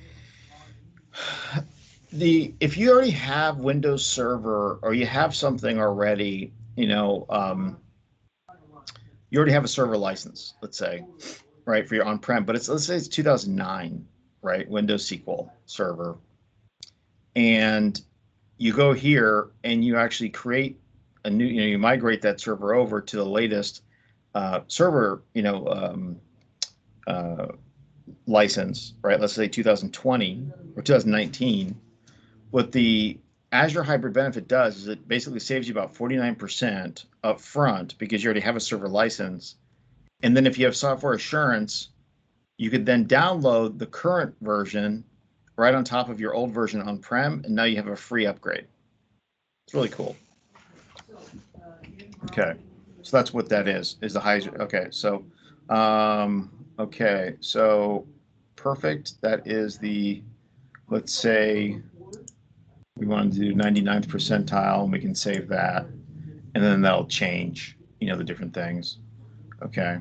If you already have Windows Server or you have something already, you already have a server license, let's say, right, for your on-prem, but let's say it's 2009, right, Windows SQL Server, and you go here and you actually create a new, you migrate that server over to the latest server, license, right? Let's say 2020 or 2019. What the Azure Hybrid Benefit does is it basically saves you about 49% up front because you already have a server license. And then if you have software assurance, you could then download the current version right on top of your old version on-prem, and now you have a free upgrade. It's really cool. Okay, so that's what that is the high. Okay, so okay, so perfect. That is the, let's say we want to do 99th percentile, and we can save that, and then that'll change, the different things. Okay,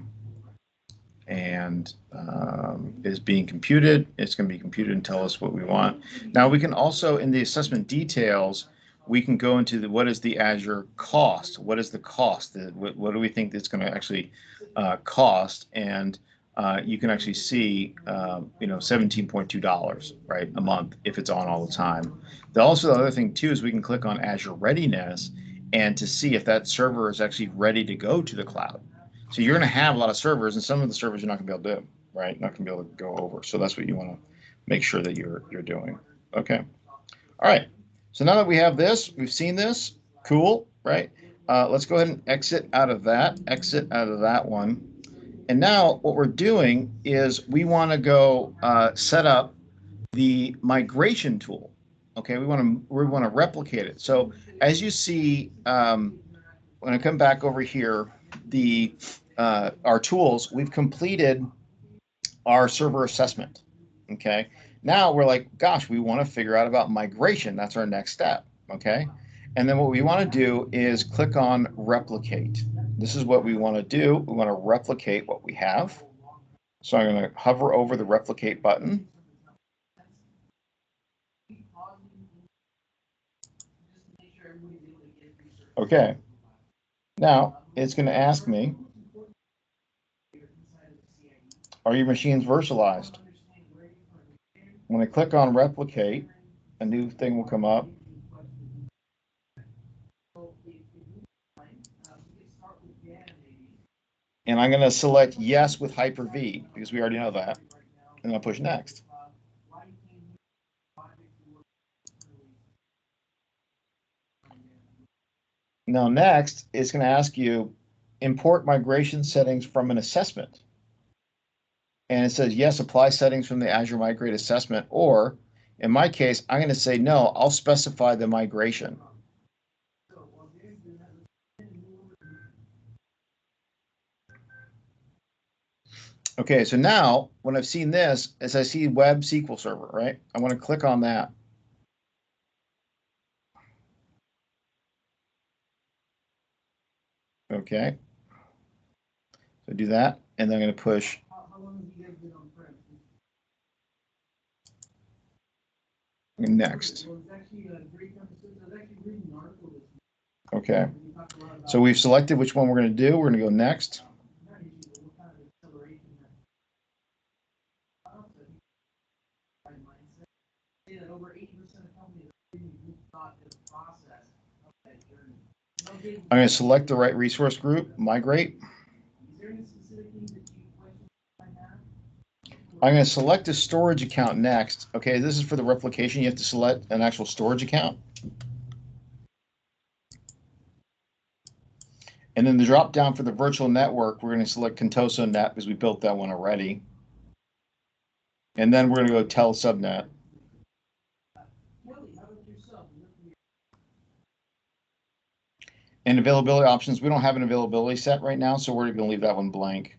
and is being computed. It's going to be computed and tell us what we want. Now we can also, in the assessment details, we can go into what is the Azure cost? What is the cost? What do we think it's going to actually cost? And you can actually see, $17.2, right, a month if it's on all the time. The other thing too is we can click on Azure Readiness and to see if that server is actually ready to go to the cloud. So you're going to have a lot of servers, and some of the servers you're not going to be able to do, right? Not going to be able to go over. So that's what you want to make sure that you're doing. Okay. All right. So now that we have this, we've seen this, cool, right? Let's go ahead and exit out of that one. And now what we're doing is we want to go set up the migration tool. Okay, we want to replicate it. So as you see, when I come back over here, our tools, we've completed our server assessment. Okay, Now we're like, gosh, we want to figure out about migration. That's our next step, okay? And then what we want to do is click on replicate. This is what we want to do. We want to replicate what we have. So I'm going to hover over the replicate button. Okay. Now it's going to ask me, are your machines virtualized? When I click on replicate, a new thing will come up. And I'm going to select yes with Hyper-V because we already know that. And I'll push next. Now next, it's going to ask you import migration settings from an assessment. And it says, yes, apply settings from the Azure Migrate assessment. Or in my case, I'm going to say, no, I'll specify the migration. Okay, so now when I've seen this, as I see web SQL Server, right? I want to click on that. Okay. So do that, and then I'm going to push. Next. Okay. So we've selected which one we're going to do. We're going to go next. I'm going to select the right resource group, migrate. I'm going to select a storage account next. Okay, this is for the replication. You have to select an actual storage account. And then the drop down for the virtual network, we're going to select Contoso Net because we built that one already. And then we're going to go tel subnet. And availability options, we don't have an availability set right now, so we're going to leave that one blank.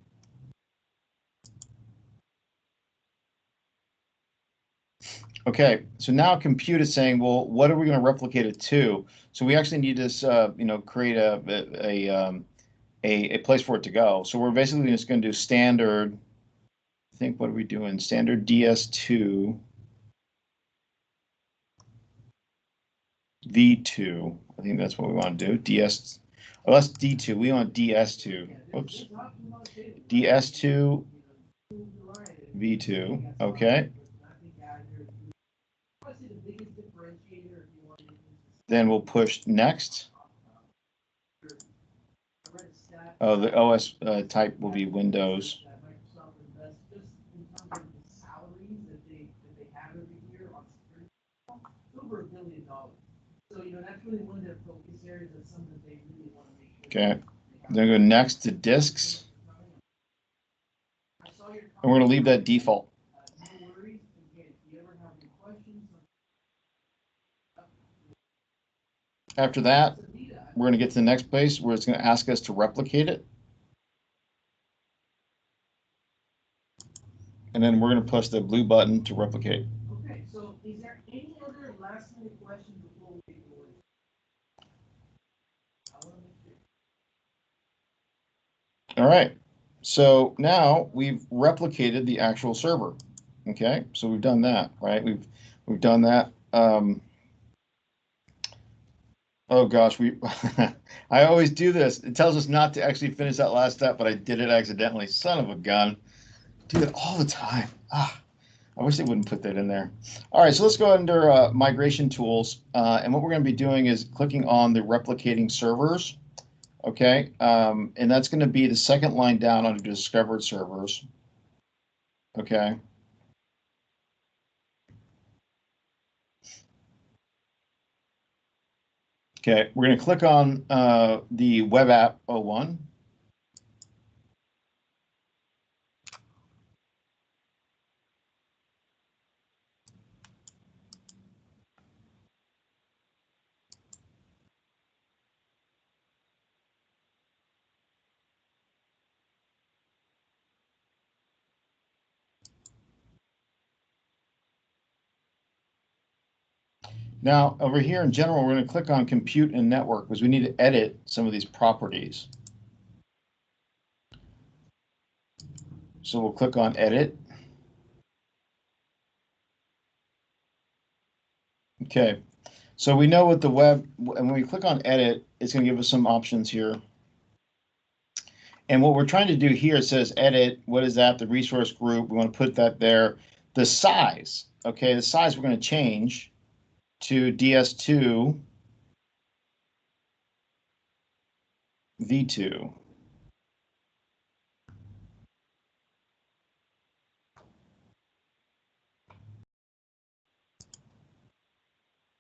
Okay, so now compute is saying, well, what are we going to replicate it to? So we actually need to, create a place for it to go. So we're basically just going to do standard. I think what are we doing? Standard DS2 V2. I think that's what we want to do. DS. Oh, that's D2. We want DS2. Oops. DS2 V2. Okay. Then we'll push next. Oh, the OS type will be Windows. Okay. Then go next to disks. And we're going to leave that default. After that, we're going to get to the next place where it's going to ask us to replicate it. And then we're going to push the blue button to replicate. Okay, so is there any other last minute questions before we go? All right. So now we've replicated the actual server. Okay, so we've done that, right? We've done that. Oh gosh, I always do this. It tells us not to actually finish that last step, but I did it accidentally. Son of a gun. Do it all the time. I wish they wouldn't put that in there. All right, so let's go under migration tools. And what we're going to be doing is clicking on the replicating servers. Okay, and that's going to be the second line down under discovered servers. Okay. Okay, we're going to click on the web app 01. Now, over here in general, we're going to click on Compute and Network because we need to edit some of these properties. So we'll click on Edit. Okay, so we know what the web, and when we click on Edit, it's going to give us some options here. And what we're trying to do here, it says Edit. What is that? The resource group. We want to put that there. The size, okay, the size we're going to change to DS2 V2.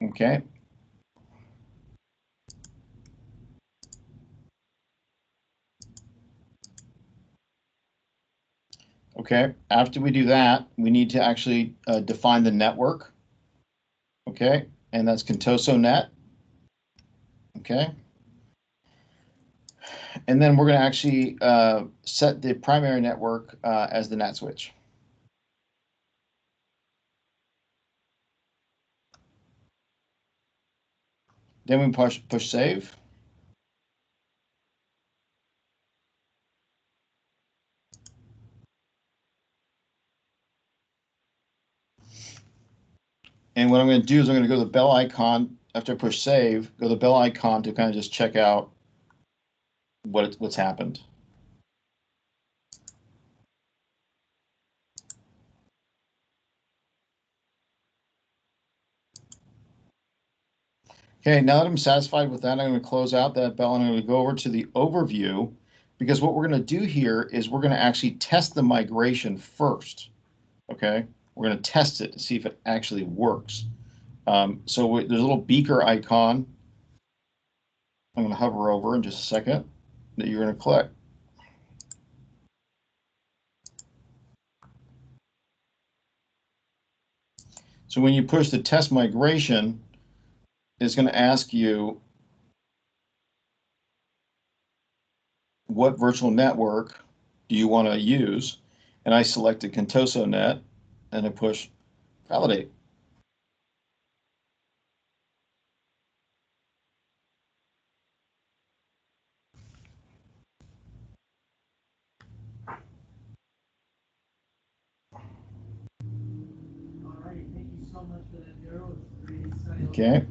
Okay. Okay, after we do that, we need to actually define the network. Okay, and that's Contoso Net. Okay. And then we're going to actually set the primary network as the NAT switch. Then we push save. And what I'm going to do is I'm going to go to the bell icon after I push save, go to the bell icon to kind of just check out what's happened. Okay, now that I'm satisfied with that, I'm going to close out that bell and I'm going to go over to the overview, because what we're going to do here is we're going to actually test the migration first. Okay, we're going to test it to see if it actually works. So there's a little beaker icon I'm going to hover over in just a second that you're going to click. So when you push the test migration, it's going to ask you what virtual network do you want to use, and I selected Contoso Net and I push validate. Okay.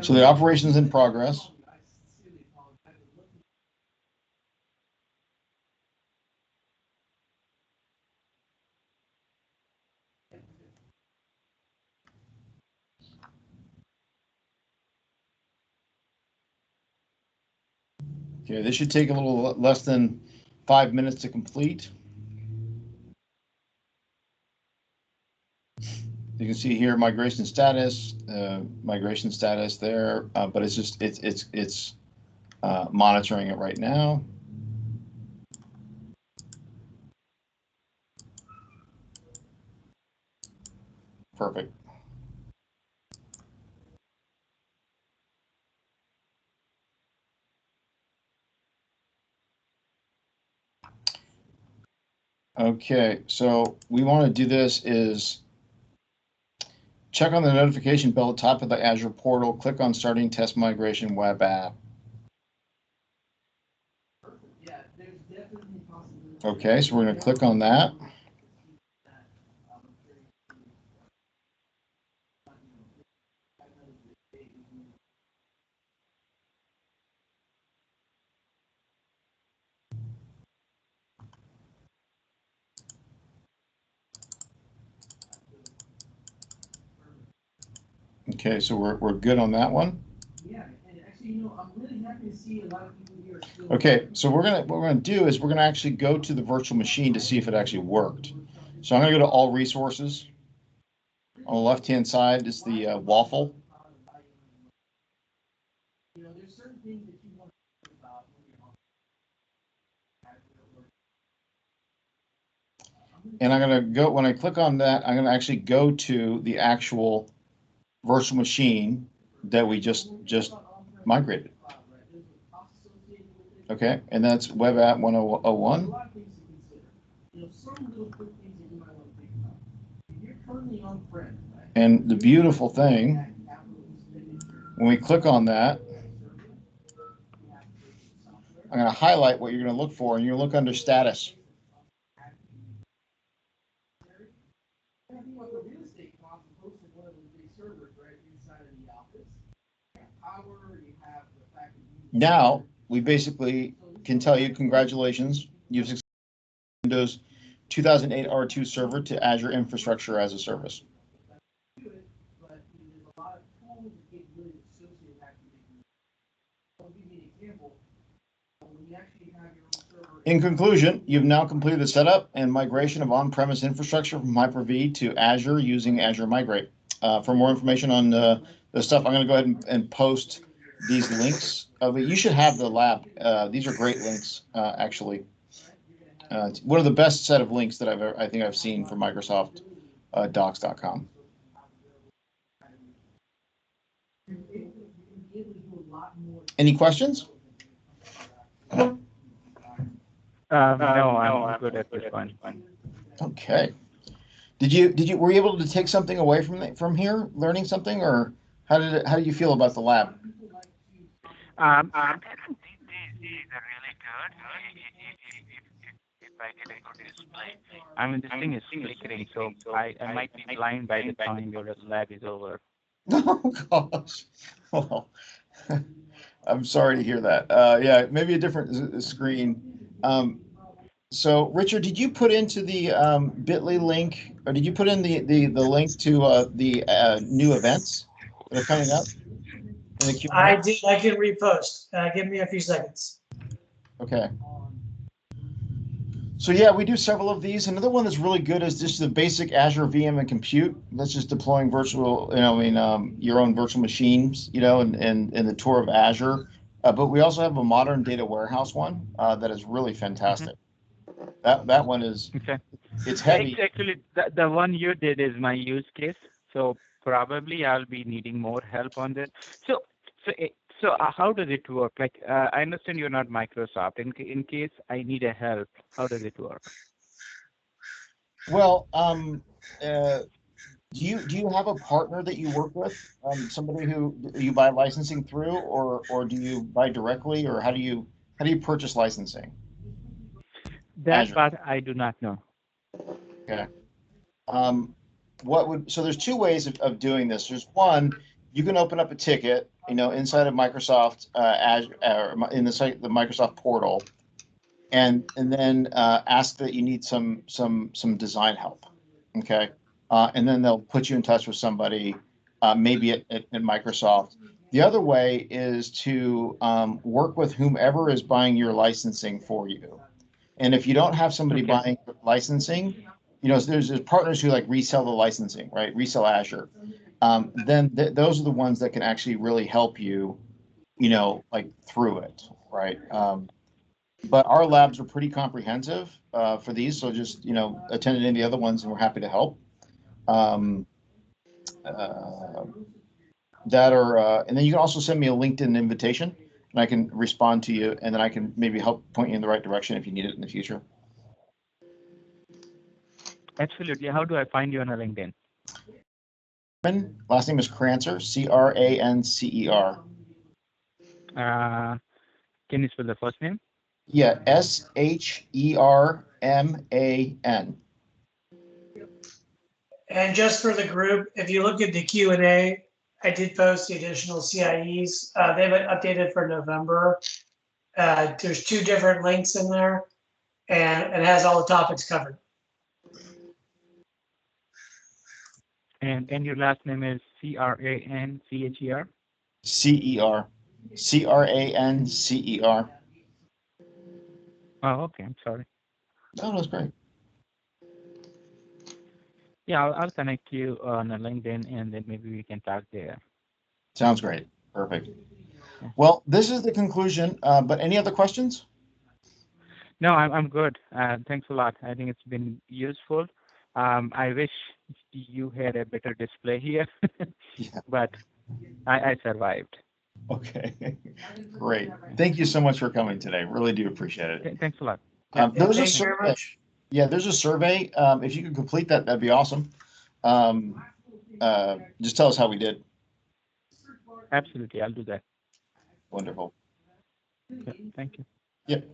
So the operation is in progress. Okay, this should take a little less than 5 minutes to complete. You can see here migration status there, but it's just it's monitoring it right now. Perfect. Okay, so we want to do this is check on the notification bell at the top of the Azure portal, click on starting test migration web app. Okay, so we're going to click on that. Okay, so we're good on that one. Yeah, and actually, I'm really happy to see a lot of people here. Okay, so what we're gonna do is we're gonna actually go to the virtual machine to see if it actually worked. So I'm gonna go to all resources. On the left-hand side is the waffle. There's certain things that you want to think about when you're on. And I'm gonna go, when I click on that, I'm gonna actually go to the actual virtual machine that we just migrated. Okay, and that's web app 1001. Some little quick things that you might want to think about. If you're currently on-prem, right? And the beautiful thing, when we click on that, I'm going to highlight what you're going to look for, and you look under status. Now we basically can tell you congratulations, you've successfully Windows 2008 R2 server to Azure Infrastructure as a Service. In conclusion, you've now completed the setup and migration of on-premise infrastructure from Hyper-V to Azure using Azure Migrate. For more information on the stuff, I'm going to go ahead and post these links. But you should have the lab. These are great links, actually. It's one of the best set of links that I think I've seen for Microsoft Docs.com. Any questions? No, I'm good at this one. Okay. Were you able to take something away from here, learning something, or how do you feel about the lab? These are really good. If I get a good display, I mean, this thing is flickering, so I might be blind by the time your lab is over. Oh gosh. Well, I'm sorry to hear that. Yeah, maybe a different screen. So, Richard, did you put into the Bitly link, or did you put in the link to the new events that are coming up in the Q&A? I did. I can repost. Give me a few seconds. Okay. So yeah, we do several of these. Another one that's really good is just the basic Azure VM and compute. That's just deploying virtual, your own virtual machines, and the tour of Azure. But we also have a modern data warehouse one that is really fantastic. That one is, okay. It's heavy. Actually, the one you did is my use case, so probably I'll be needing more help on this. So how does it work? Like, I understand you're not Microsoft. In case I need a help, how does it work? Well, do you have a partner that you work with? Somebody who you buy licensing through, or do you buy directly, or how do you purchase licensing? That Azure. part I do not know. Okay. So there's two ways of doing this. There's one, you can open up a ticket, inside of Microsoft Azure, in the Microsoft portal, and then ask that you need some design help. Okay. And then they'll put you in touch with somebody, maybe at Microsoft. The other way is to work with whomever is buying your licensing for you. And if you don't have somebody buying licensing, there's partners who like resell the licensing, right? Resell Azure. Then those are the ones that can actually really help you, like through it, right? But our labs are pretty comprehensive for these, so just attend any of the other ones, and we're happy to help. And then you can also send me a LinkedIn invitation, and I can respond to you, and then I can maybe help point you in the right direction if you need it in the future. Absolutely. How do I find you on a LinkedIn? Last name is Crancer, Crancer. Can you spell the first name? Yeah, Sherman. And just for the group, if you look at the Q&A, I did post the additional CIEs. They've been updated for November. There's 2 different links in there, and it has all the topics covered. And your last name is Crancher? Cer. Crancer. Oh, okay. I'm sorry. No, that's great. Yeah, I'll connect you on LinkedIn, and then maybe we can talk there. Sounds great. Perfect. Well, this is the conclusion, but any other questions? No, I'm good. Thanks a lot. I think it's been useful. I wish you had a better display here, but I survived. Okay, great. Thank you so much for coming today. Really do appreciate it. Thanks a lot. There's a Thanks very much. Yeah, there's a survey. If you could complete that, that'd be awesome. just tell us how we did. Absolutely, I'll do that. Wonderful. Yeah, thank you. Yep.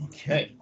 Okay.